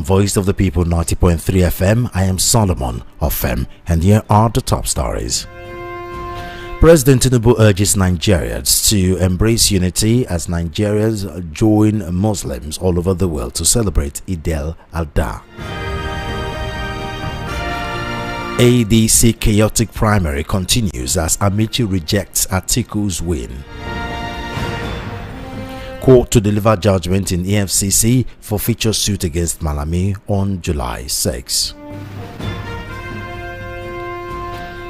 Voice of the People 90.3 FM. I am Solomon Ofem, and here are the top stories. President Tinubu urges Nigerians to embrace unity as Nigerians join Muslims all over the world to celebrate Eid al-Adha. ADC chaotic primary continues as Amaechi rejects Atiku's win. Court to deliver judgment in EFCC for forfeiture suit against Malami on July 6.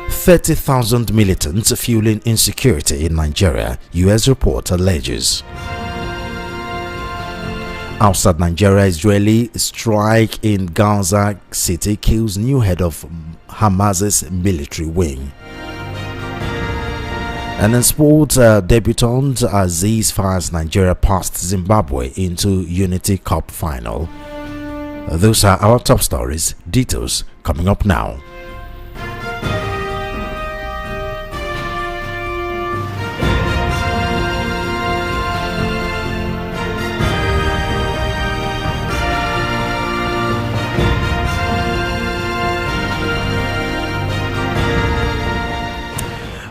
30,000 militants fueling insecurity in Nigeria, US report alleges. Outside Nigeria, Israeli strike in Gaza City kills new head of Hamas's military wing. And in sports, debutant Aziz fires Nigeria past Zimbabwe into Unity Cup final. Those are our top stories. Details coming up now.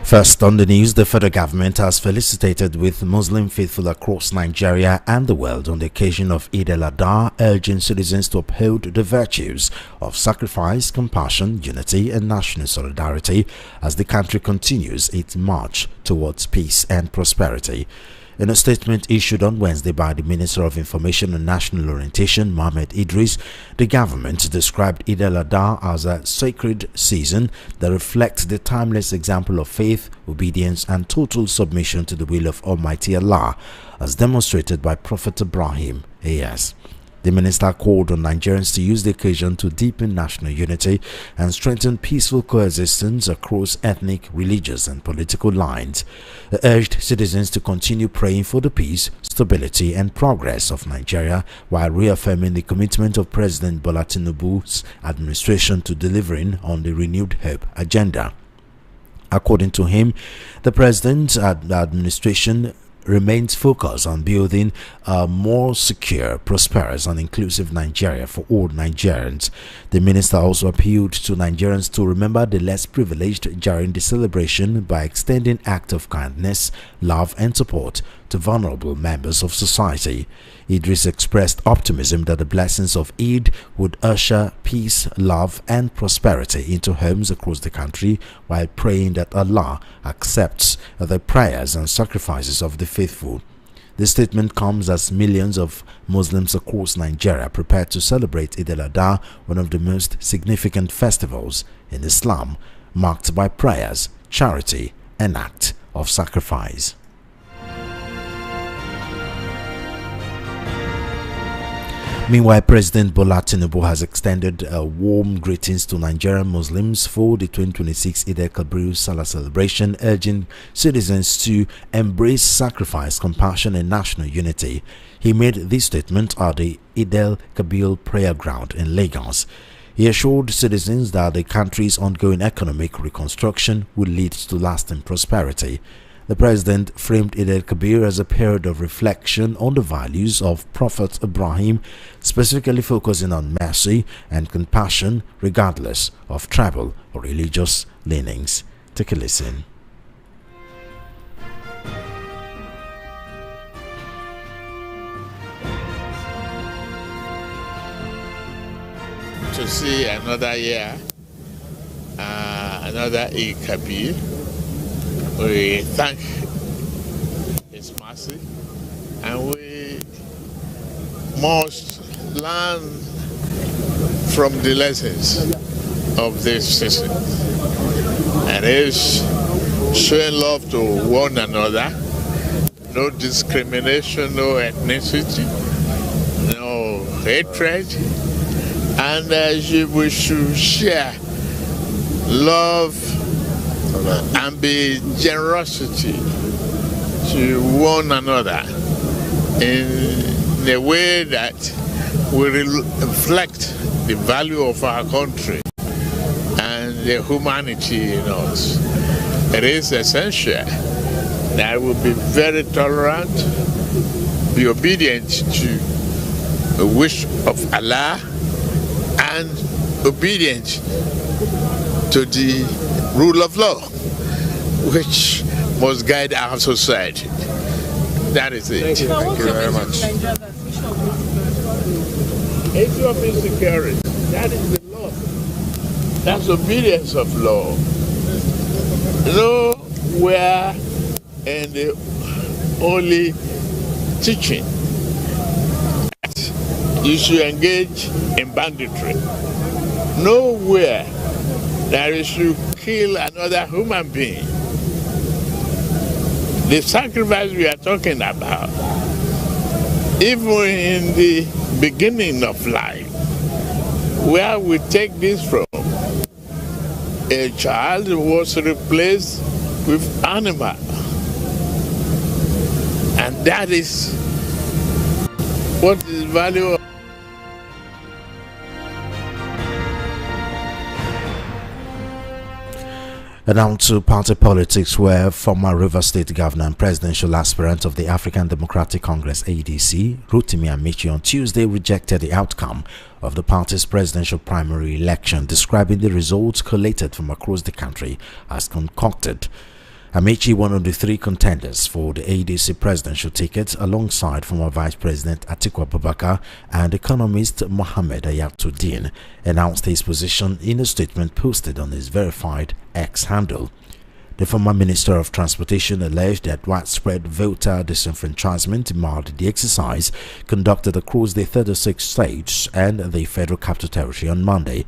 First on the news, the federal government has felicitated with Muslim faithful across Nigeria and the world on the occasion of Eid al-Adha, urging citizens to uphold the virtues of sacrifice, compassion, unity and national solidarity as the country continues its march towards peace and prosperity. In a statement issued on Wednesday by the Minister of Information and National Orientation, Mohammed, the government described Eid al-Adha as a sacred season that reflects the timeless example of faith, obedience, and total submission to the will of Almighty Allah, as demonstrated by Prophet Ibrahim A.S. The minister called on Nigerians to use the occasion to deepen national unity and strengthen peaceful coexistence across ethnic, religious and political lines. He urged citizens to continue praying for the peace, stability and progress of Nigeria while reaffirming the commitment of President Bola Tinubu's administration to delivering on the renewed hope agenda. According to him, the president's administration remains focused on building a more secure, prosperous and inclusive Nigeria for all Nigerians. The minister also appealed to Nigerians to remember the less privileged during the celebration by extending acts of kindness, love and support to vulnerable members of society. Idris expressed optimism that the blessings of Eid would usher peace, love and prosperity into homes across the country, while praying that Allah accepts the prayers and sacrifices of the faithful. This statement comes as millions of Muslims across Nigeria prepare to celebrate Eid al-Adha, one of the most significant festivals in Islam, marked by prayers, charity and act of sacrifice. Meanwhile, President Bola Tinubu has extended warm greetings to Nigerian Muslims for the 2026 Eid al-Kabir Salah celebration, urging citizens to embrace sacrifice, compassion and national unity. He made this statement at the Eid al-Kabir prayer ground in Lagos. He assured citizens that the country's ongoing economic reconstruction would lead to lasting prosperity. The president framed Eid al-Kabir as a period of reflection on the values of Prophet Ibrahim, specifically focusing on mercy and compassion regardless of tribal or religious leanings. Take a listen. To see another year, another Eid al-Kabir. We thank His mercy and we must learn from the lessons of this season. And it's showing love to one another, no discrimination, no ethnicity, no hatred, and we should share love and be generosity to one another in a way that will reflect the value of our country and the humanity in us. It is essential that we be very tolerant, be obedient to the wish of Allah, and obedient to the rule of law, which must guide our society. That is it. Thank you. Thank you very much. Issue of insecurity, that is the law. That's obedience of law. Nowhere in the holy teaching that you should engage in banditry. Nowhere that you should kill another human being. The sacrifice we are talking about, even in the beginning of life, where we take this from, a child was replaced with animal. And that is what is the value of. And now to party politics, where former Rivers State Governor and presidential aspirant of the African Democratic Congress ADC, Rotimi Amaechi, on Tuesday rejected the outcome of the party's presidential primary election, describing the results collated from across the country as concocted. Amaechi, one of the three contenders for the ADC presidential ticket, alongside former Vice President Atiku Abubakar and economist Mohammed Hayatu-Deen, announced his position in a statement posted on his verified X handle. The former Minister of Transportation alleged that widespread voter disenfranchisement marred the exercise conducted across the 36 states and the Federal Capital Territory on Monday.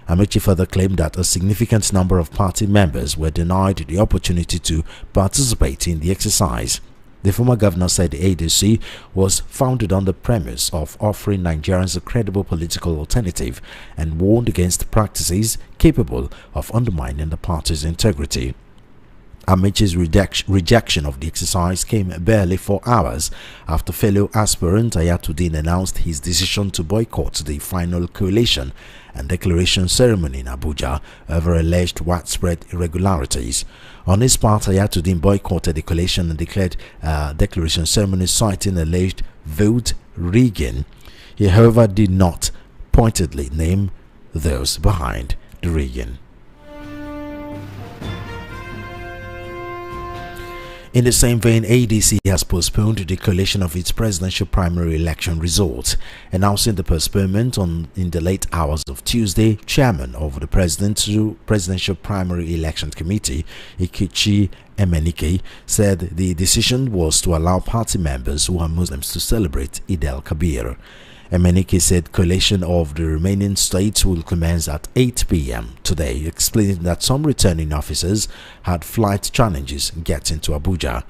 Amaechi further claimed that a significant number of party members were denied the opportunity to participate in the exercise. The former governor said the ADC was founded on the premise of offering Nigerians a credible political alternative and warned against practices capable of undermining the party's integrity. Amaechi's rejection of the exercise came barely 4 hours after fellow aspirant Hayatu-Deen announced his decision to boycott the final collation and declaration ceremony in Abuja over alleged widespread irregularities. On his part, Hayatu-Deen boycotted the collation and declared declaration ceremony, citing alleged vote rigging. He, however, did not pointedly name those behind the rigging. In the same vein, ADC has postponed the collation of its presidential primary election results. Announcing the postponement in the late hours of Tuesday, Chairman of the Presidential Primary Election Committee, Ikichi Emenike, said the decision was to allow party members who are Muslims to celebrate Eid al-Kabir. Emenike said collation of the remaining states will commence at 8 p.m. today, explaining that some returning officers had flight challenges getting to Abuja.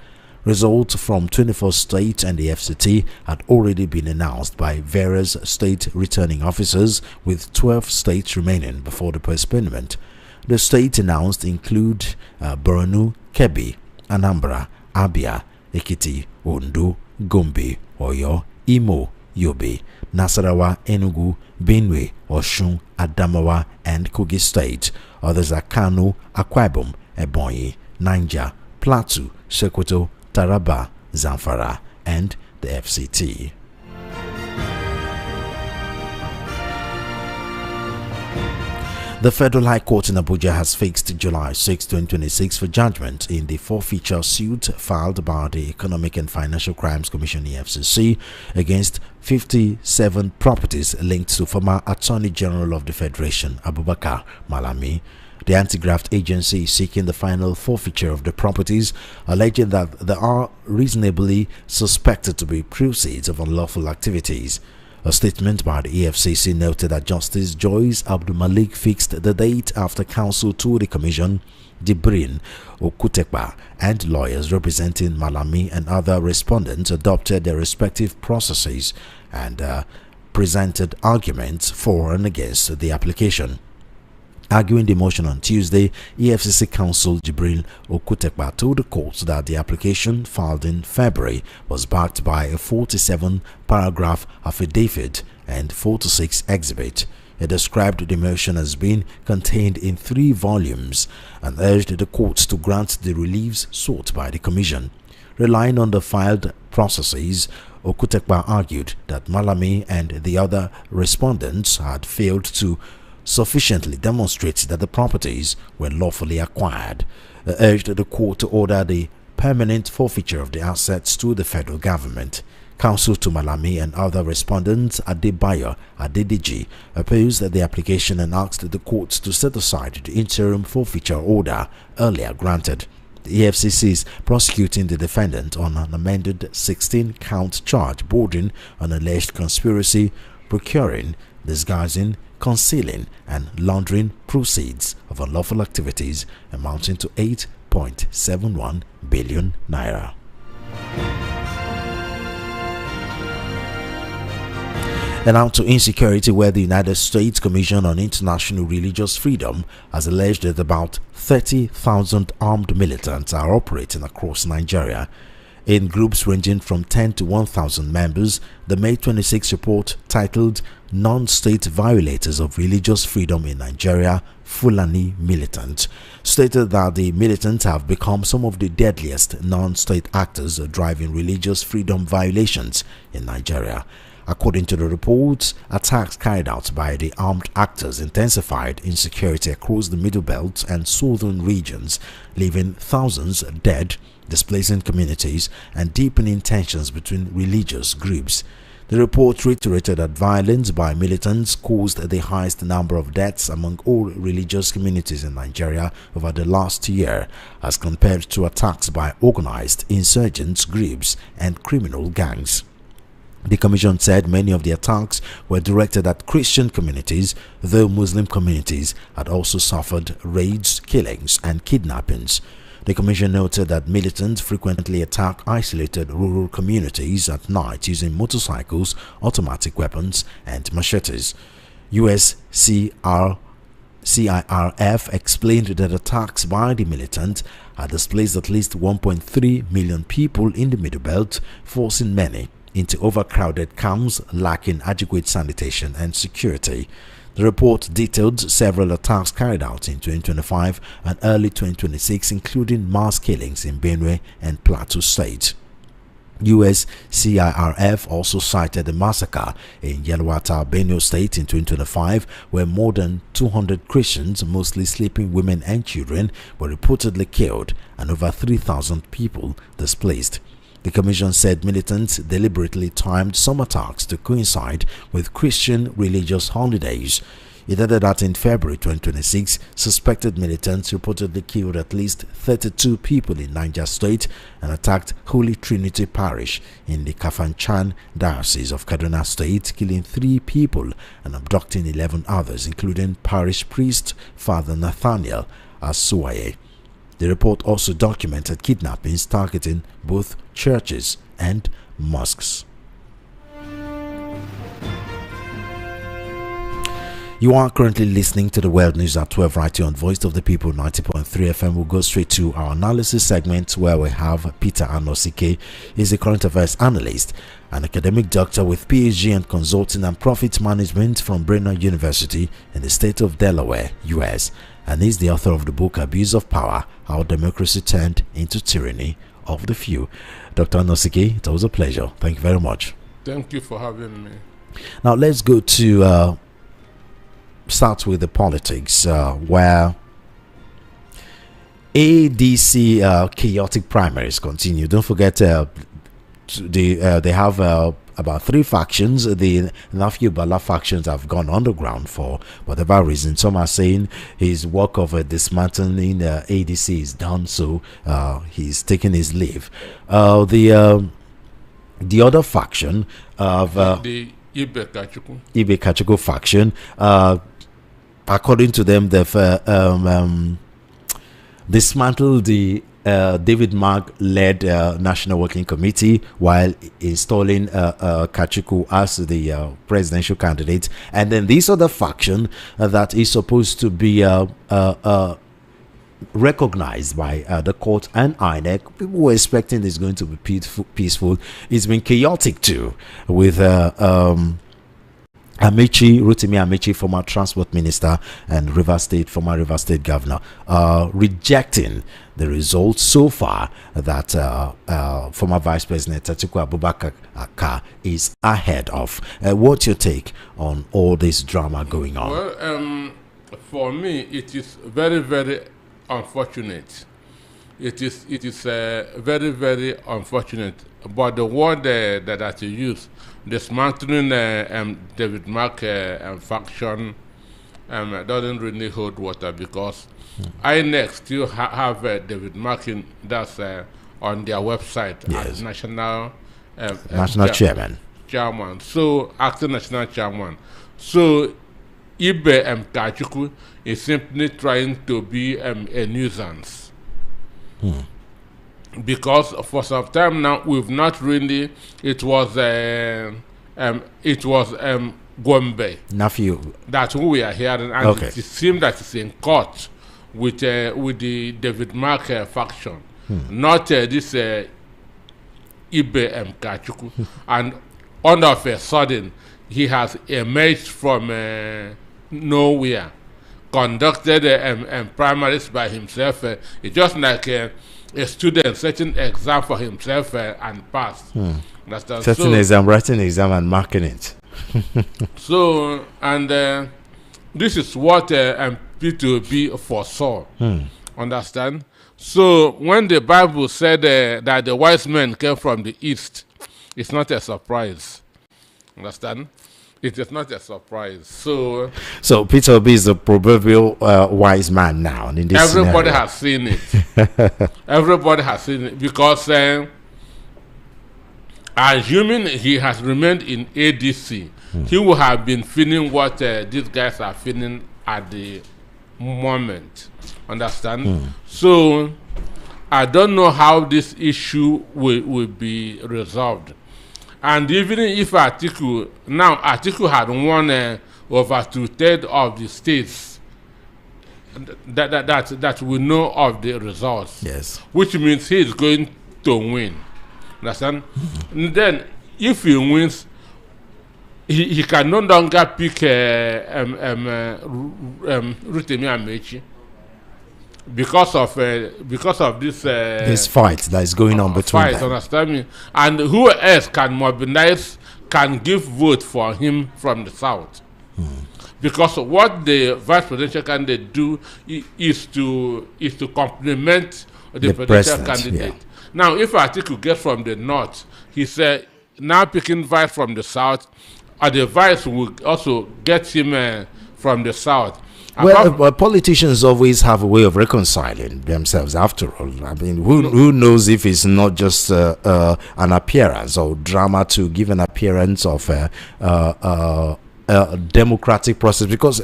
Results from 24 states and the FCT had already been announced by various state returning officers, with 12 states remaining before the postponement. The states announced include Borno, Kebbi, Anambra, Abia, Ekiti, Ondo, Gombe, Oyo, Imo, Yobe, Nasarawa, Enugu, Benue, Osun, Adamawa, and Kogi State. Others are Kano, Akwa Ibom, Ebonyi, Niger, Plateau, Sokoto, Taraba, Zamfara, and the FCT. The Federal High Court in Abuja has fixed July 6, 2026 for judgment in the forfeiture suit filed by the Economic and Financial Crimes Commission (EFCC) against 57 properties linked to former Attorney General of the Federation, Abubakar Malami. The anti-graft agency is seeking the final forfeiture of the properties, alleging that they are reasonably suspected to be proceeds of unlawful activities. A statement by the EFCC noted that Justice Joyce Abdul-Malik fixed the date after counsel to the Commission, Jibrin Okutekpa, and lawyers representing Malami and other respondents adopted their respective processes and presented arguments for and against the application. Arguing the motion on Tuesday, EFCC counsel Jibril Okutekpa told the court that the application filed in February was backed by a 47-paragraph affidavit and 46 exhibits. He described the motion as being contained in 3 volumes and urged the court to grant the reliefs sought by the Commission. Relying on the filed processes, Okutekpa argued that Malami and the other respondents had failed to sufficiently demonstrate that the properties were lawfully acquired. They urged the court to order the permanent forfeiture of the assets to the federal government. Counsel to Malami and other respondents, Adebayo Adedeji, opposed the application and asked the court to set aside the interim forfeiture order earlier granted. The EFCC is prosecuting the defendant on an amended 16-count charge bordering on alleged conspiracy, procuring, disguising, concealing, and laundering proceeds of unlawful activities amounting to 8.71 billion naira. And now to insecurity, where the United States Commission on International Religious Freedom has alleged that about 30,000 armed militants are operating across Nigeria. In groups ranging from 10 to 1,000 members, the May 26 report titled Non-State Violators of Religious Freedom in Nigeria, Fulani Militant, stated that the militants have become some of the deadliest non-state actors driving religious freedom violations in Nigeria. According to the report, attacks carried out by the armed actors intensified insecurity across the Middle Belt and southern regions, leaving thousands dead, displacing communities, and deepening tensions between religious groups. The report reiterated that violence by militants caused the highest number of deaths among all religious communities in Nigeria over the last year, as compared to attacks by organized insurgents groups and criminal gangs. The Commission said many of the attacks were directed at Christian communities, though Muslim communities had also suffered raids, killings, and kidnappings. The Commission noted that militants frequently attack isolated rural communities at night using motorcycles, automatic weapons, and machetes. CIRF explained that attacks by the militant had displaced at least 1.3 million people in the Middle Belt, forcing many into overcrowded camps lacking adequate sanitation and security. The report detailed several attacks carried out in 2025 and early 2026, including mass killings in Benue and Plateau State. CIRF also cited a massacre in Yelwata, Benue State in 2025, where more than 200 Christians, mostly sleeping women and children, were reportedly killed and over 3,000 people displaced. The Commission said militants deliberately timed some attacks to coincide with Christian religious holidays. It added that in February 2026, suspected militants reportedly killed at least 32 people in Niger State and attacked Holy Trinity Parish in the Kafanchan Diocese of Kaduna State, killing 3 people and abducting 11 others, including parish priest Father Nathaniel Asuwaye. The report also documented kidnappings targeting both churches and mosques. You are currently listening to the World News at 12 right here on Voice of the People 90.3 FM. We'll go straight to our analysis segment where we have Peter Anosike. He's a current affairs analyst, an academic doctor with PhD in consulting and profit management from Brenner University in the state of Delaware, US. And he's the author of the book Abuse of Power, How Democracy Turned into Tyranny of the Few. Dr. Anosike, it was a pleasure. Thank you very much. Thank you for having me. Now let's go to start with the politics, where ADC chaotic primaries continue. Don't forget they have about 3 factions. The Nafi Bala factions have gone underground for whatever reason. Some are saying his work of dismantling ADC is done, so he's taking his leave. The other faction of the Ibe Kachuku faction, according to them, they've dismantled the David Mark-led National Working Committee while installing Kachuku as the presidential candidate. And then this other faction that is supposed to be recognized by the court and INEC, people were expecting it's going to be peaceful. It's been chaotic too, with Rotimi Amaechi, former transport minister and former Rivers State governor, rejecting the results so far that former Vice President Atiku Abubakar is ahead of. What's your take on all this drama going on? Well, for me, it is very, very unfortunate. It is very, very unfortunate. But the word that you use, dismantling David Mark faction, doesn't really hold water, because INEC still have David Mark on their website as national chairman. So acting national chairman. So Ibe Kachuku is simply trying to be a nuisance. Because for some time now we've not really. It was Gombe. Nephew. That's who we are hearing, and it seems that it's in court with the David Mark faction, not this Ibe Kachuku. And all of a sudden, he has emerged from nowhere, conducted primaries by himself. It's just like a student setting exam for himself and passed. Setting exam, writing exam, and marking it. So, and this is what P2B foresaw. Understand? So, when the Bible said that the wise men came from the east, it's not a surprise. Understand? It is not a surprise. So Peter Obi is the proverbial wise man now. In this everybody scenario. has seen it. Everybody has seen it, because assuming he has remained in ADC, he will have been feeling what these guys are feeling at the moment. Understand? So I don't know how this issue will be resolved. And even if Atiku had won over 2/3 of the states that we know of the results, which means he is going to win. Understand? Then, if he wins, he can no longer pick Rotimi Amaechi because of this fight that is going on between them. Understand me? And who else can mobilize, can give vote for him from the south? Because what the vice presidential candidate do is to complement the presidential candidate. Now, if Atiku gets from the north, he's now picking vice from the south, or the vice will also get him from the south. Well, politicians always have a way of reconciling themselves after all. I mean, who knows if it's not just an appearance or drama to give an appearance of a democratic process, because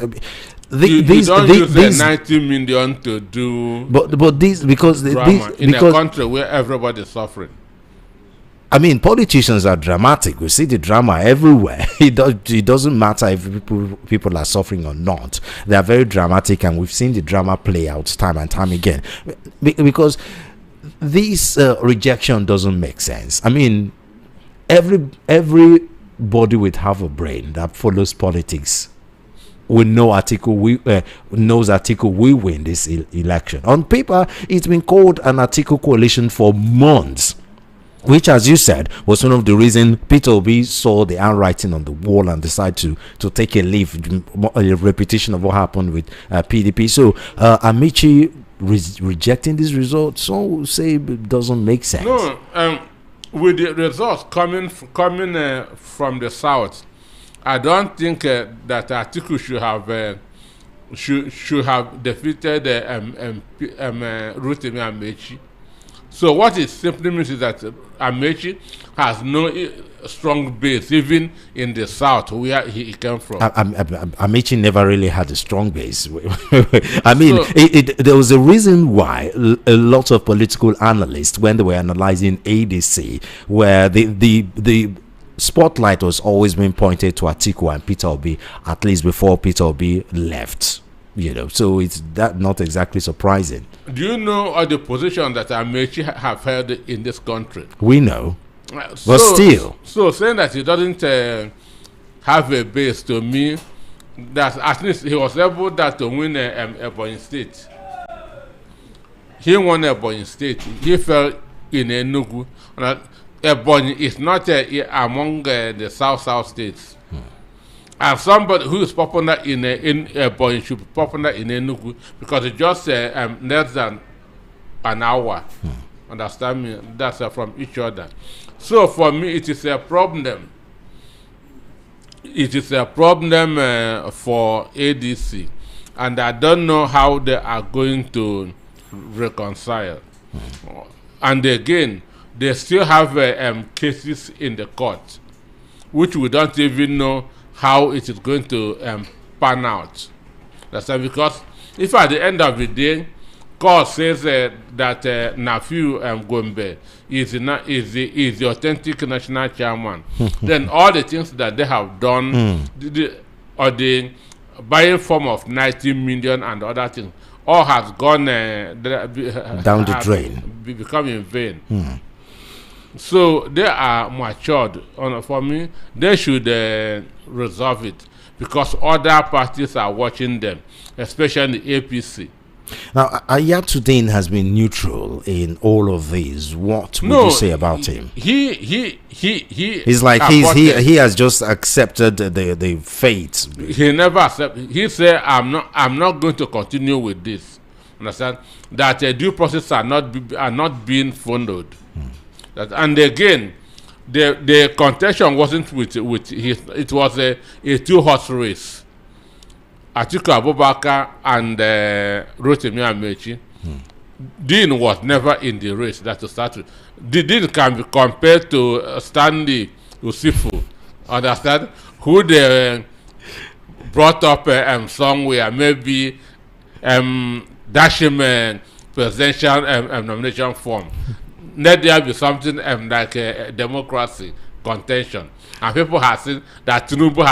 these 90 million to do but these because drama in a country where everybody is suffering. I mean, politicians are dramatic. We see the drama everywhere. It doesn't matter if people are suffering or not. They are very dramatic, and we've seen the drama play out time and time again. Because this rejection doesn't make sense. I mean, everybody with half a brain that follows politics will know knows Atiku will win this election. On paper, it's been called an Atiku coalition for months, which, as you said, was one of the reasons Peter Obi saw the handwriting on the wall and decided to take a leave, a repetition of what happened with PDP. So Amaechi rejecting this result, so say it doesn't make sense. No, with the results coming from the south, I don't think that Atiku should have defeated Rotimi Amaechi. So what it simply means is that Amaechi has no strong base, even in the south where he came from. Amaechi never really had a strong base. I mean, there was a reason why a lot of political analysts, when they were analyzing ADC, where the spotlight was always being pointed to Atiku and Peter Obi, at least before Peter Obi left. So it's that not exactly surprising. Do you know the position that Amaechi have held in this country? We know, but still. So saying that he doesn't have a base, to me, that at least he was able to win Ebonyi State. He won Ebonyi State. He fell in Enugu. Ebonyi is not among the South states. And somebody who is popular in Ebonyi should be popular in Enugu, because it's just less than an hour. Understand me? That's from each other. So for me, it is a problem. It is a problem for ADC, and I don't know how they are going to reconcile. And again, they still have cases in the court, which we don't even know how it is going to pan out. That's because if at the end of the day, court says that Nafiu Gombe is the authentic national chairman, then all the things that they have done, or the buying form of 90 million and other things, all has gone down the drain, become in vain. So they are matured. For me, they should resolve it, because other parties are watching them, especially the APC. Now, Hayatu-Deen has been neutral in all of these. What would you say about him? He's like he has just accepted the fate. He never accepted. He said, I'm not going to continue with this. Understand that due process are not being followed. And again, the contention wasn't with his. It was a 2-horse race. Atiku Abubakar and Rotimi Amaechi. Dean was never in the race. That to start with. The Dean can be compared to Stanley Usifu. Understand? Who they brought up somewhere, maybe dash him presidential nomination form. Let there be something like a democracy contention, and people have seen that Tinubu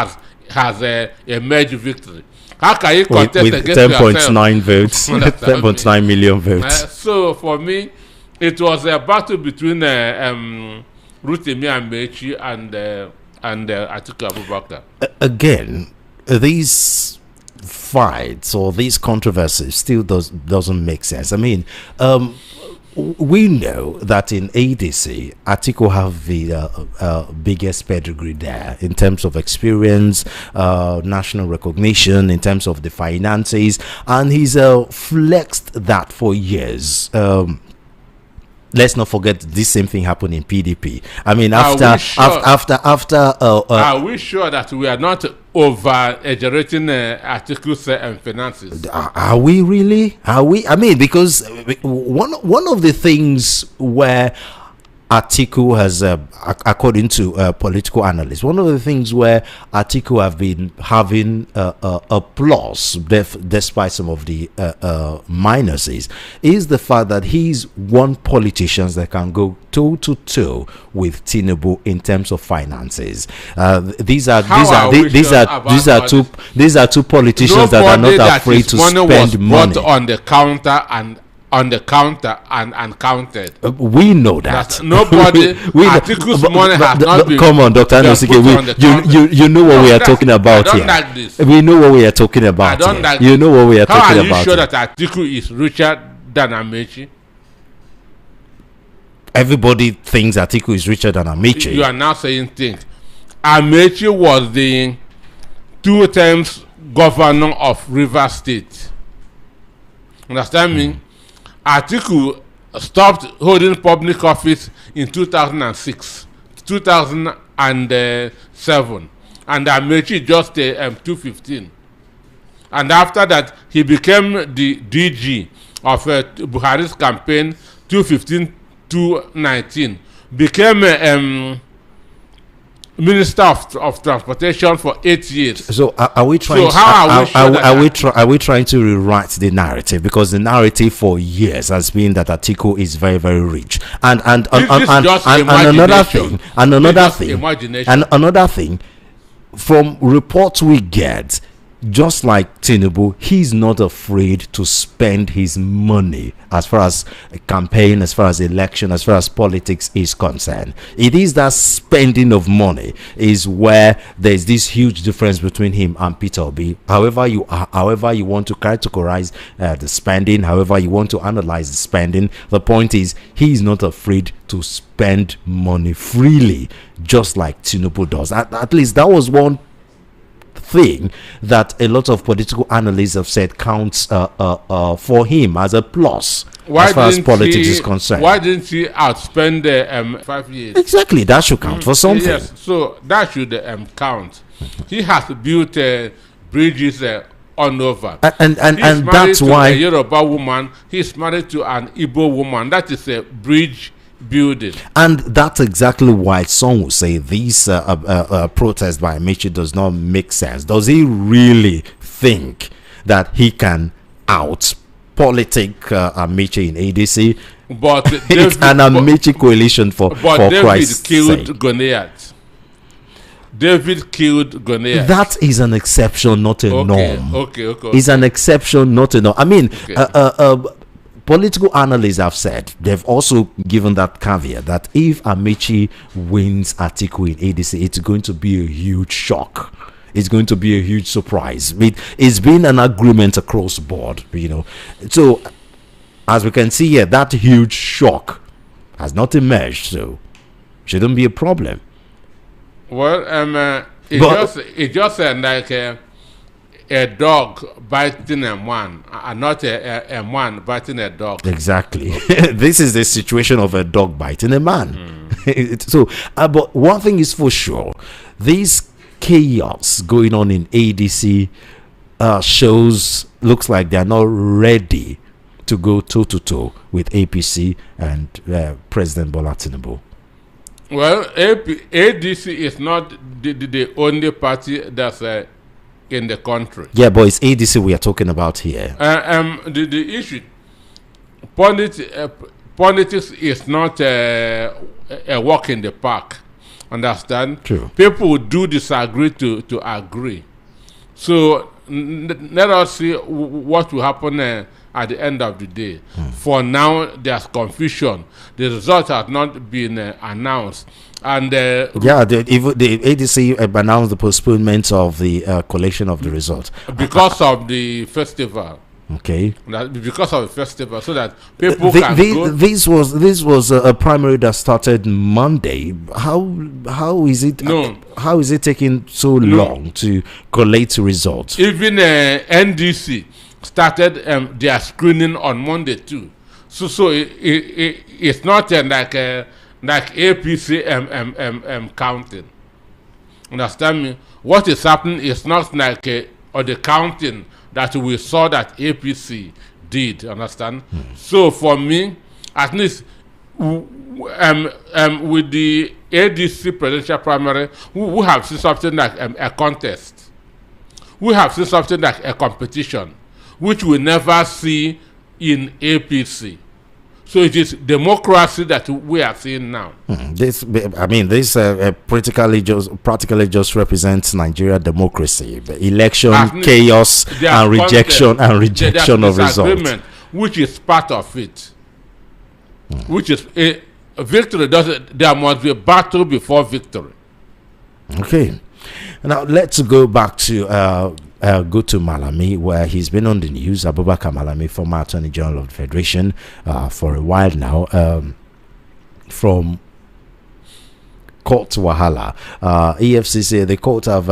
has a major victory. How can you contest with against 10.9 votes, 10.9 million votes? So for me, it was a battle between Rotimi Amaechi and Atiku Abubakar. Again, these fights or these controversies still doesn't make sense. I mean, we know that in ADC, Atiku have the biggest pedigree there in terms of experience, national recognition, in terms of the finances, and he's flexed that for years. Let's not forget this same thing happened in PDP. I mean, after are we sure that we are not over-exaggerating Atiku's finances? Are we really? Are we? I mean, because one of the things where Atiku has, according to political analysts, one of the things where Atiku have been having a plus, despite some of the minuses, is the fact that he's one politician that can go toe to toe with Tinubu in terms of finances. These are two politicians that are not afraid to spend money on the counter and counted. We know that. Nobody. Atiku's money has not been. Come on, Dr. Anosike. You know what we are talking about here. Like this. We know what we are talking about. You know what we are talking about. How are you sure that Atiku is richer than Amaechi? Everybody thinks Atiku is richer than Amaechi. You are now saying things. Amaechi was the 2 times governor of Rivers State. Understand me? Atiku stopped holding public office in 2006, 2007, and Amaechi just 2015. And after that, he became the DG of Buhari's campaign 2015-2019, became Minister of Transportation for 8 years. So are we trying? So are we trying to rewrite the narrative? Because the narrative for years has been that Atiku is very, very rich, and another thing, from reports we get, just like Tinubu, he's not afraid to spend his money as far as a campaign, as far as election, as far as politics is concerned. It is that spending of money is where there's this huge difference between him and Peter Obi. However you want to categorize the spending, however you want to analyze the spending, the point is he's not afraid to spend money freely, just like Tinubu does. At least that was one thing that a lot of political analysts have said counts for him as a plus as far as politics is concerned. Why didn't he outspend 5 years? Exactly, that should count for something. Yes, so that should count. He has built bridges all over. And that's why a Yoruba woman, he's married to an Igbo woman. That is a bridge building. And that's exactly why some will say this protest by Amaechi does not make sense. Does he really think that he can out-politic Amaechi in ADC? But it's an Amaechi coalition for Christ's sake. David killed Goliath. That is an exception, not a norm. Okay. It's an exception, not a norm. I mean, political analysts have said, they've also given that caveat that if Amaechi wins Atiku in ADC, it's going to be a huge shock. It's going to be a huge surprise. It's been an agreement across the board, So, as we can see here, that huge shock has not emerged, so shouldn't be a problem. Well, it's just like a dog biting a man, and not a man biting a dog. Exactly. This is the situation of a dog biting a man. So, but one thing is for sure, this chaos going on in ADC looks like they're not ready to go toe-to-toe with APC and President Bola Tinubu. Well, ADC is not the only party that's in the country. Yeah, but it's ADC we are talking about here. The issue, politics is not a walk in the park. Understand? True. People do disagree to agree. So let us see what will happen at the end of the day. For now, there's confusion. The result has not been announced. And the ADC announced the postponement of the collection of the result because of the festival. Okay. Because of the festival, so that people can go. This was a primary that started Monday. How is it? No. How is it taking so long to collate results? Even NDC started their screening on Monday too. So it's not like APC counting. Understand me? What is happening is not like the counting that we saw that APC did. Understand? So for me, at least with the ADC presidential primary, we have seen something like a contest. We have seen something like a competition, which we never see in APC. So it is democracy that we are seeing now. This practically just represents Nigeria democracy, the election, chaos, and rejection of results, which is part of it. Which is a victory. There must be a battle before victory. Okay, now let's go back to. Go to Malami, where he's been on the news. Abubakar Malami, former Attorney General of the Federation, for a while now, from court wahala. EFCC, the court have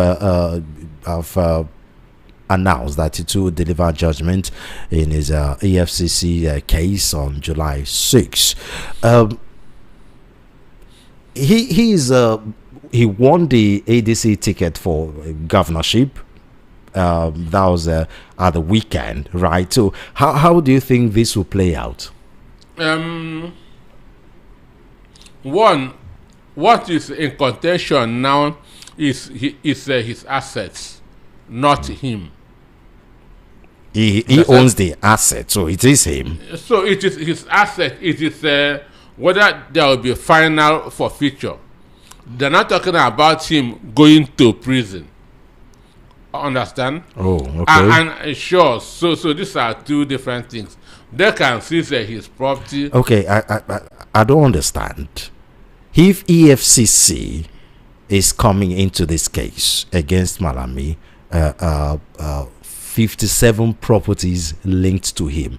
announced that it will deliver judgment in his EFCC case on July 6. He won the ADC ticket for governorship. That was at the weekend, right? So how do you think this will play out? One, what is in contention now is his assets, not him. He owns the asset, so it is him. So it is his asset. It is whether there will be a final forfeiture. They're not talking about him going to prison. Understand? Oh, okay. And sure, so these are two different things. They can seize his property. Okay, I don't understand. If EFCC is coming into this case against Malami, 57 properties linked to him,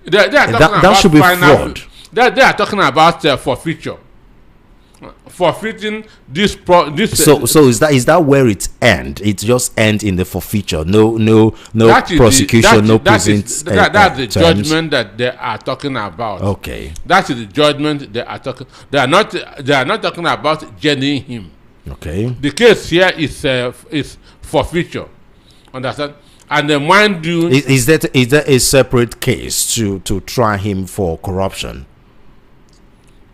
They are talking that about should be fraud. They are talking about forfeiture. Forfeiting this So is that where it ends? It just ends in the forfeiture. No prosecution, no prison. That's the judgment that they are talking about. Okay. That is the judgment they are talking. They are not talking about jailing him. Okay. The case here is forfeiture. Understand? And then mind you, is that a separate case to try him for corruption?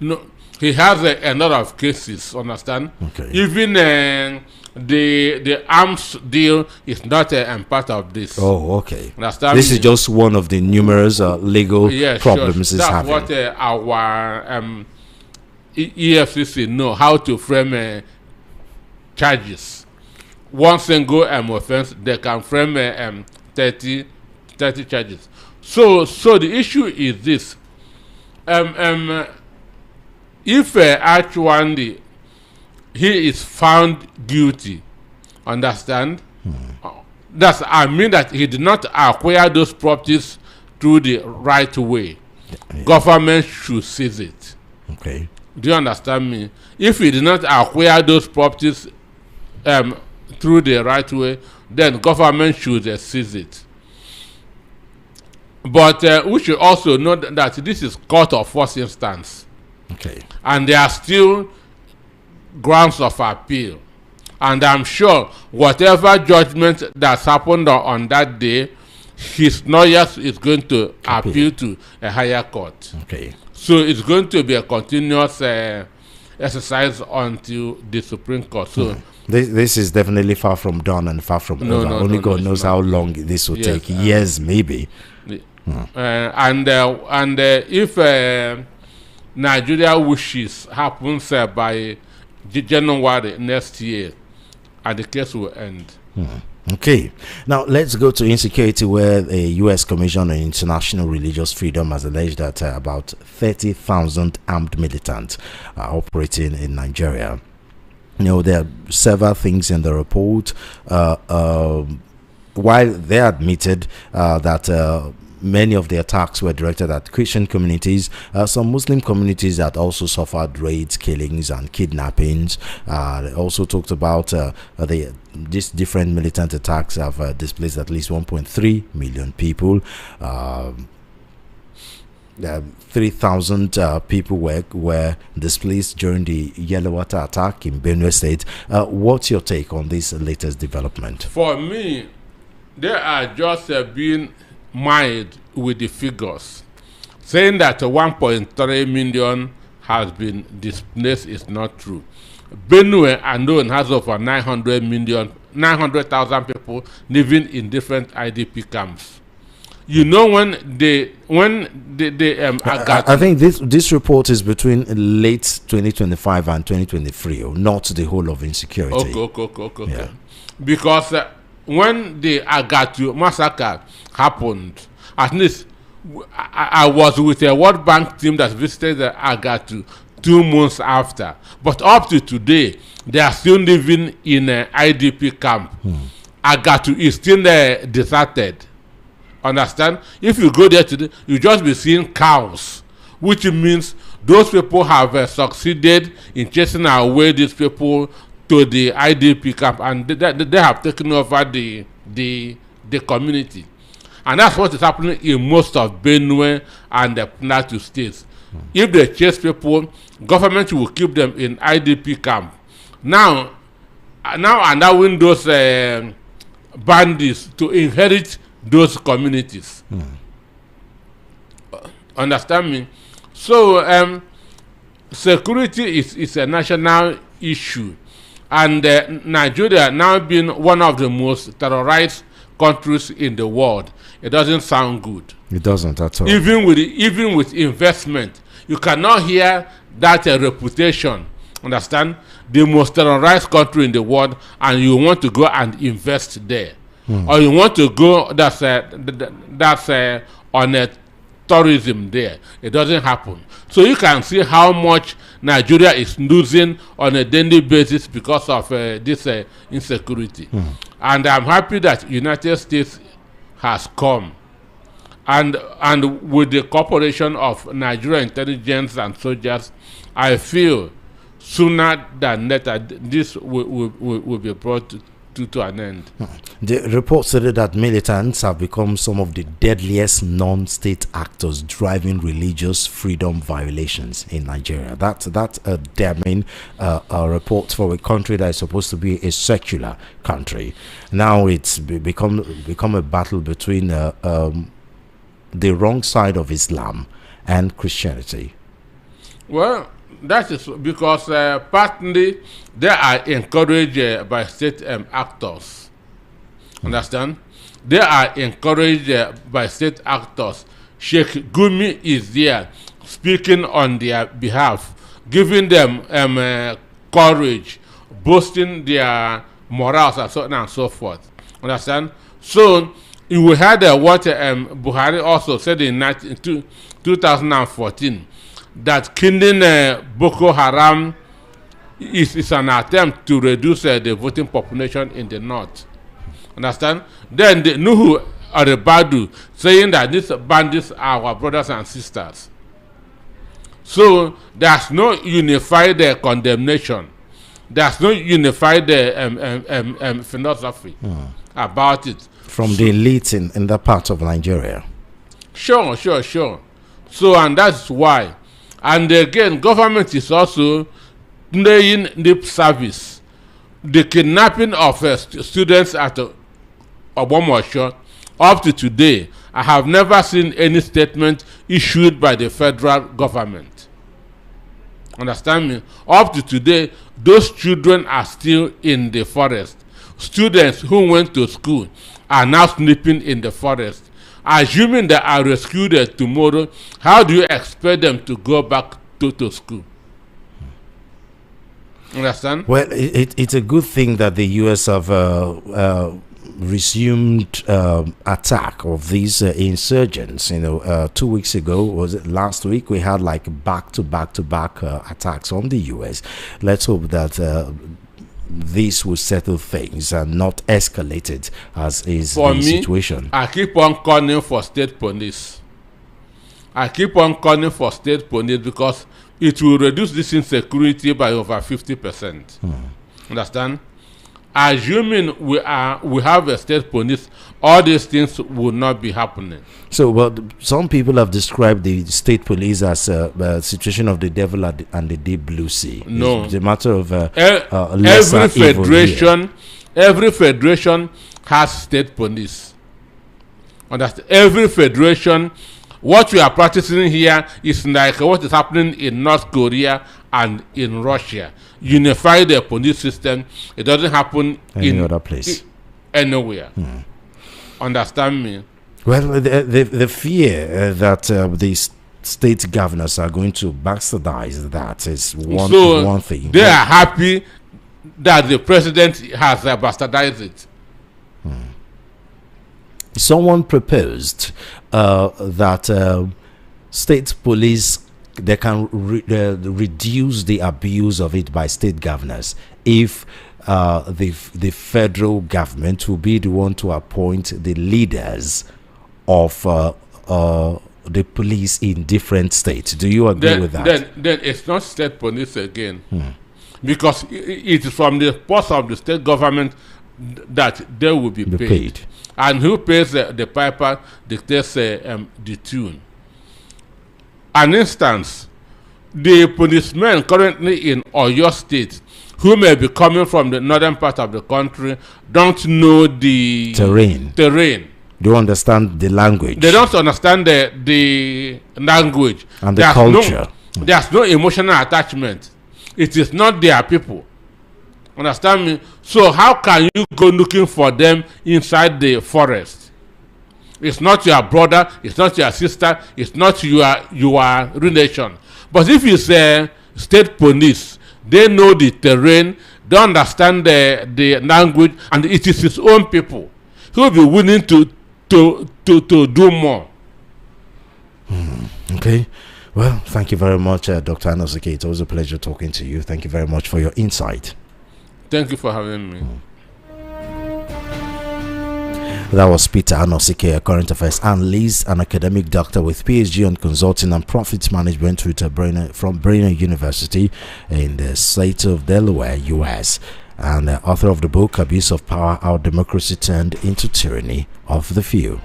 No. He has a lot of cases, understand? Okay. Even the arms deal is not a part of this. Oh, okay. Understand? This is just one of the numerous legal problems sure. he's having. That's what our EFCC know, how to frame charges. One single offense, they can frame 30 charges. So the issue is this. If actually he is found guilty, understand? I mean that he did not acquire those properties through the right way. Yeah. Government should seize it. Okay. Do you understand me? If he did not acquire those properties through the right way, then government should seize it. But we should also know that this is court of first instance. Okay. And there are still grounds of appeal. And I'm sure whatever judgment that's happened on that day, his lawyers is going to appeal to a higher court. Okay. So it's going to be a continuous exercise until the Supreme Court. So this is definitely far from done and far from over. Only God knows how long this will take. Years, maybe. And if Nigeria wishes happens by January next year, and the case will end. Okay, now let's go to insecurity, where the U.S. Commission on International Religious Freedom has alleged that about 30,000 armed militants are operating in Nigeria. You know, there are several things in the report. While they admitted that many of the attacks were directed at Christian communities, some Muslim communities that also suffered raids, killings, and kidnappings. They also talked about these different militant attacks have displaced at least 1.3 million people. 3,000 people were displaced during the Yellowwater attack in Benue State. What's your take on this latest development? For me, they are just being mild with the figures. Saying that 1.3 million has been displaced is not true. Benue alone has over 900,000 people living in different IDP camps. You know, when they I think this report is between late 2025 and 2023, not the whole of insecurity. Okay. Yeah. Because when the Agatu massacre happened, at least I was with a World Bank team that visited the Agatu 2 months after. But up to today, they are still living in an IDP camp. Agatu is still deserted. Understand? If you go there today, you just be seeing cows, which means those people have succeeded in chasing away these people to the IDP camp, and they have taken over the community. And that's what is happening in most of Benue and the Plateau states. If they chase people, government will keep them in IDP camp. Now allowing those bandits to inherit those communities. Understand me? So security is a national issue, and Nigeria now being one of the most terrorized countries in the world, it doesn't sound good. It doesn't at all. Even with investment, you cannot hear that reputation Understand? The most terrorized country in the world, and you want to go and invest there. Or you want to go on a tourism there. It doesn't happen. So you can see how much Nigeria is losing on a daily basis because of this insecurity. And I'm happy that United States has come, and with the cooperation of Nigeria intelligence and soldiers, I feel sooner than later this will be brought to an end. The report said that militants have become some of the deadliest non-state actors driving religious freedom violations in Nigeria. That's a damning report for a country that is supposed to be a secular country. Now it's become a battle between the wrong side of Islam and Christianity. Well, that is because partly they are encouraged by state actors. Understand? They are encouraged by state actors. Sheikh Gumi is there speaking on their behalf, giving them courage, boosting their morals and so on and so forth. Understand? So you heard what Buhari also said in 2014, that killing Boko Haram is an attempt to reduce the voting population in the north. Understand? Then the Nuhu Arebadu saying that these bandits are our brothers and sisters. So there's no unified condemnation. There's no unified philosophy about it. From the elites in that part of Nigeria. Sure. So, and that's why. And again, government is also playing lip service. The kidnapping of students at Obomosho, up to today, I have never seen any statement issued by the federal government. Understand me? Up to today, those children are still in the forest. Students who went to school are now sleeping in the forest. Assuming they are rescued tomorrow, how do you expect them to go back to school? Understand? Well, it's a good thing that the U.S. have resumed attack of these insurgents. 2 weeks ago, was it last week, we had like back-to-back attacks on the U.S. Let's hope that this will settle things and not escalate it as is the situation. I keep on calling for state police. Because it will reduce this insecurity by over 50%. Understand? Assuming we have a state police, all these things will not be happening. So, well, some people have described the state police as a situation of the devil and the deep blue sea. No, it's a matter of every federation has state police. Understand? Every federation. What we are practicing here is like what is happening in North Korea and in Russia. Unify the police system. It doesn't happen in other place, anywhere. Understand me? Well, the fear that these state governors are going to bastardize that is one thing. They are happy that the president has bastardized it. Someone proposed that state police, they can reduce the abuse of it by state governors if the federal government will be the one to appoint the leaders of the police in different states. Do you agree with that? Then it's not state police again, because it is from the purse of the state government that they will be paid. And who pays the piper dictates the tune. An instance, the policemen currently in Oyo State, who may be coming from the northern part of the country, don't know the terrain. Don't understand the language. They don't understand the language. And the culture. There's no emotional attachment. It is not their people. Understand me? So how can you go looking for them inside the forest? It's not your brother, it's not your sister, it's not your relation. But if it's a state police, They know the terrain, they understand the language, and it is his own people who will be willing to do more. Okay. Well, thank you very much, Dr. Anosike. It was a pleasure talking to you. Thank you very much for your insight. Thank you for having me. That was Peter Anosike, a current affairs analyst and academic doctor with PhD on consulting and profit management with from Brainerd University in the state of Delaware, US, and author of the book Abuse of Power: How Democracy Turned into Tyranny of the Few.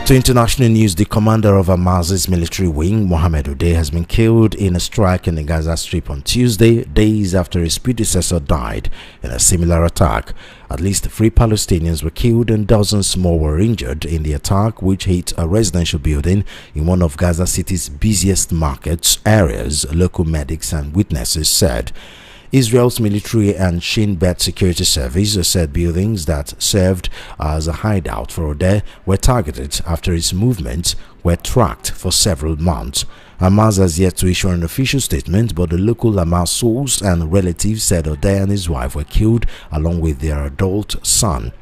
To international news, the commander of Hamas's military wing, Mohammed, has been killed in a strike in the Gaza Strip on Tuesday, days after his predecessor died in a similar attack. At least 3 Palestinians were killed and dozens more were injured in the attack, which hit a residential building in one of Gaza City's busiest market areas, local medics and witnesses said. Israel's military and Shin Bet security service said buildings that served as a hideout for Odeh were targeted after its movements were tracked for several months. Hamas has yet to issue an official statement, but the local Hamas source and relatives said Odeh and his wife were killed along with their adult son.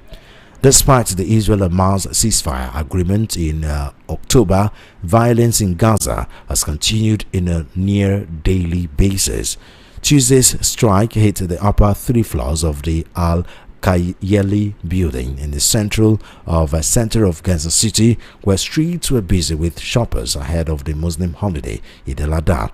Despite the Israel-Hamas ceasefire agreement in October, violence in Gaza has continued in a near daily basis. Tuesday's strike hit the upper 3 floors of the Al-Kayeli building in the center of Gaza City, where streets were busy with shoppers ahead of the Muslim holiday Eid al-Adha.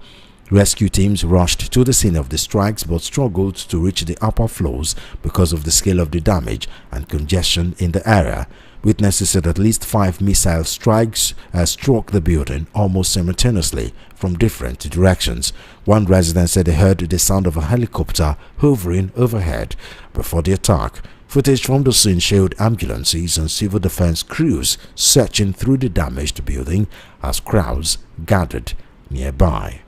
Rescue teams rushed to the scene of the strikes but struggled to reach the upper floors because of the scale of the damage and congestion in the area. Witnesses said at least 5 missile strikes struck the building almost simultaneously from different directions. One resident said they heard the sound of a helicopter hovering overhead before the attack. Footage from the scene showed ambulances and civil defense crews searching through the damaged building as crowds gathered nearby.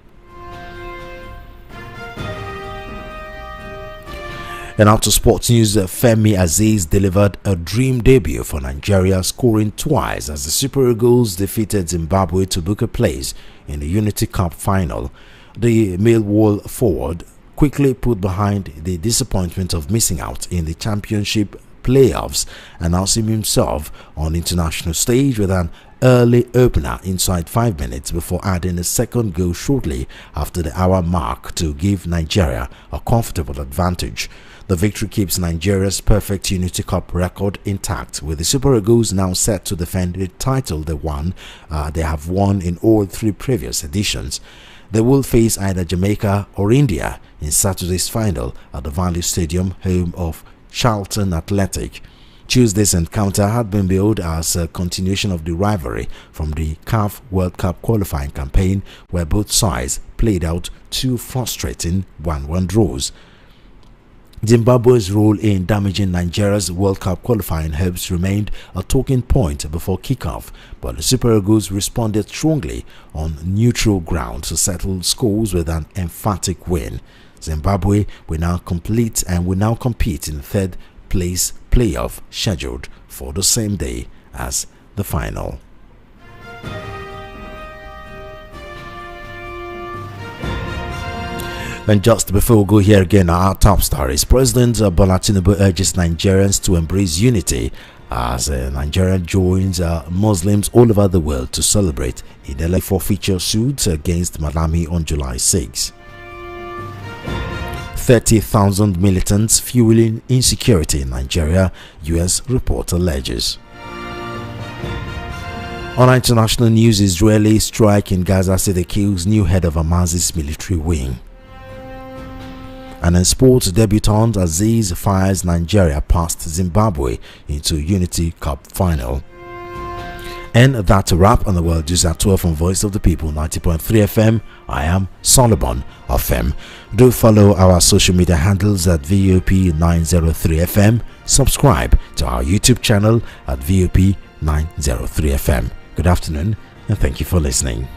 And out to sports news, Femi Aziz delivered a dream debut for Nigeria, scoring twice as the Super Eagles defeated Zimbabwe to book a place in the Unity Cup final. The Millwall forward quickly put behind the disappointment of missing out in the championship playoffs, announcing himself on international stage with an early opener inside 5 minutes before adding a second goal shortly after the hour mark to give Nigeria a comfortable advantage. The victory keeps Nigeria's perfect Unity Cup record intact, with the Super Eagles now set to defend the title they have won in all 3 previous editions. They will face either Jamaica or India in Saturday's final at the Valley Stadium, home of Charlton Athletic. Tuesday's encounter had been billed as a continuation of the rivalry from the CAF World Cup qualifying campaign, where both sides played out 2 frustrating 1-1 draws. Zimbabwe's role in damaging Nigeria's World Cup qualifying hopes remained a talking point before kickoff, but the Super Eagles responded strongly on neutral ground to settle scores with an emphatic win. Zimbabwe will now compete in the 3rd place playoff scheduled for the same day as the final. And just before we go here again, our top stories. President Bola Tinubu urges Nigerians to embrace unity as Nigeria joins Muslims all over the world to celebrate Eid al-Fitr suits against Malami on July 6. 30,000 militants fueling insecurity in Nigeria, US report alleges. On international news, Israeli strike in Gaza City kills new head of Hamas's military wing. And in sports, debutant Aziz fires Nigeria past Zimbabwe into Unity Cup final. And that's a wrap on the World News at 12 from Voice of the People 90.3 FM. I am Solomon Ofem. Do follow our social media handles at VOP 903 FM. Subscribe to our YouTube channel at VOP 903 FM. Good afternoon and thank you for listening.